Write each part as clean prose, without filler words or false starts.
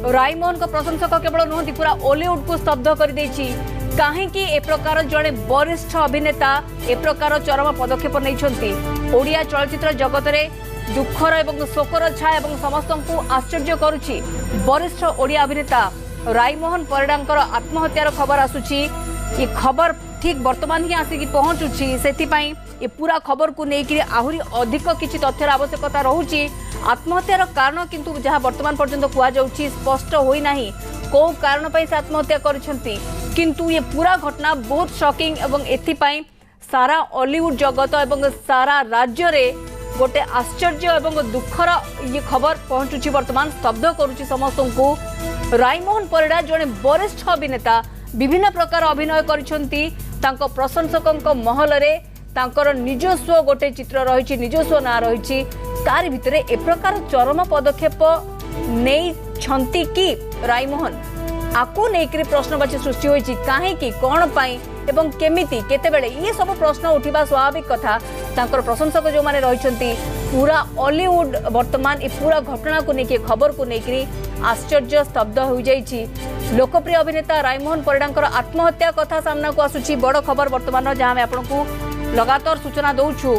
रायमोहन को प्रशंसक केवल नुहति पूरा ओलीवुड को स्तब्ध कर देछि कहीं ए प्रकार जड़े वरिष्ठ अभिनेता ए प्रकार चरम पदक्षेप नहीं ओडिया चलचित्र जगत में दुखर एवं शोकर छाया एवं समस्त को आश्चर्य करुछि वरिष्ठ ओडिया अभिनेता रायमोहन परिडांकर आत्महत्यार खबर आसुछि ये खबर ठीक वर्तमान ही आसिक पहुंचुछि सेथिपाई ये पूरा खबर को लेकिन आहुरी अधिक किछि तथ्यर आवश्यकता रहुछि आत्महत्यार कारण किंतु जहां वर्तमान पर्यंत कुआ जाउछि स्पष्ट होई नाही को कारण पई से आत्महत्या करिसंती किंतु ये पूरा घटना बहुत शॉकिंग एवं एथिपाई सारा हॉलीवुड जगत एवं सारा राज्य रे गोटे आश्चर्य एवं दुखर ये खबर पहुंचुछि वर्तमान स्तब्ध करुछि समस्त को रायमोहन परिडा जने वरिष्ठ अभिनेता विभिन्न प्रकार अभिनय करिसंती तांको प्रशंसकों महल रे तांकर निजस्व गोटे चित्र रही निजस्व ना रही तार भितर ए प्रकार चरम पदक्षेप नहीं छंती कि रायमोहन आपको लेकर प्रश्नवाची सृष्टि होईछि काहेकि कौन पाई एवं केमिति केतेबेले ये सब प्रश्न उठिबा स्वाभाविक कथा तांकर प्रशंसक जो माने रहिसंती पूरा हॉलीवुड वर्तमान ए पूरा घटना को लेके खबर को लेकर आश्चर्य स्तब्ध हो जाइछि लोकप्रिय अभिनेता रायमोहन परिडांकर आत्महत्या कथा सामना को आसुछि बड़ खबर वर्तमान जहां मैं आपको लगातार सूचना दौछु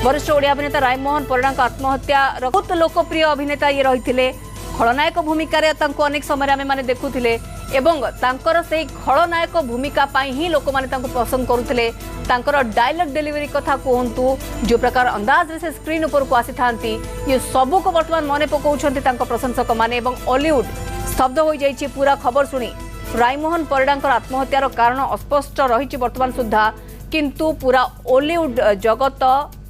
वरिष्ठ ओडिया अभिनेता रायमोहन परिडांकर आत्महत्या बहुत लोकप्रिय अभिनेता ये रही खलनायक भूमिका अनेक समय आम मैंने देखुले एवं तांकर से खलनायक भूमिका ही लोक मैंने पसंद करुले डायलॉग डेलीवरी कथा कहतु जो प्रकार अंदाज रे से स्क्रीन ऊपर को आसी थांती ये सबू को वर्तमान मन पकाउछंती प्रशंसक माने एवं हॉलीवुड स्तब्ध हो जाइए पूरा खबर शुणी रायमोहन परिडांकर आत्महत्यार कारण अस्पष्ट रही वर्तमान सुधा किंतु पूरा हॉलीवुड जगत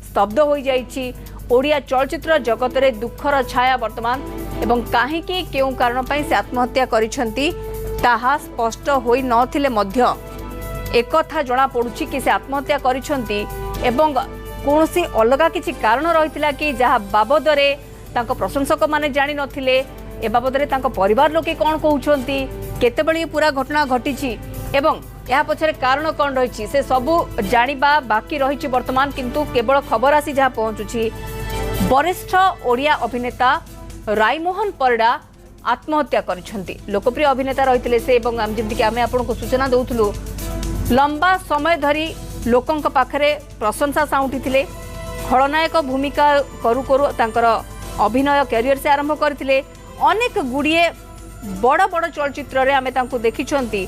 स्तब्ध हो जाइए ओडिया चलचित्र जगत रे दुखर छाया वर्तमान एवं कहीं केउ कारण पई से आत्महत्या करिसंती ताहा स्पष्ट होई नथिले मध्य एक कथा जना पड़ुछि कि से आत्महत्या करिसंती एवं कोनोसी अलगा किछि कारण रहितला कि जहा बाबद रे तांको प्रशंसक माने जानि नथिले ए बाबद रे तांको परिवार लोके कोन कहउछंती केतेबेले पूरा घटना घटिछि एवं या पछरे कारण कौन रही से सबू जानिबा बाकी रही वर्तमान किंतु केवल खबर आसी जहाँ पहुंचुछि वरिष्ठ ओडिया अभिनेता रायमोहन परिडा आत्महत्या करिसंती लोकप्रिय अभिनेता रही से जमीक आम आपको सूचना दौलू लंबा समय धरी लोकों पाखरे प्रशंसा साउंटी खलनायक भूमिका करू करू तांकर अभिनय कैरियर से आरंभ करथिले अनेक गुड़िए बड़ बड़ चलचित्र रे आमे तांको देखिछंती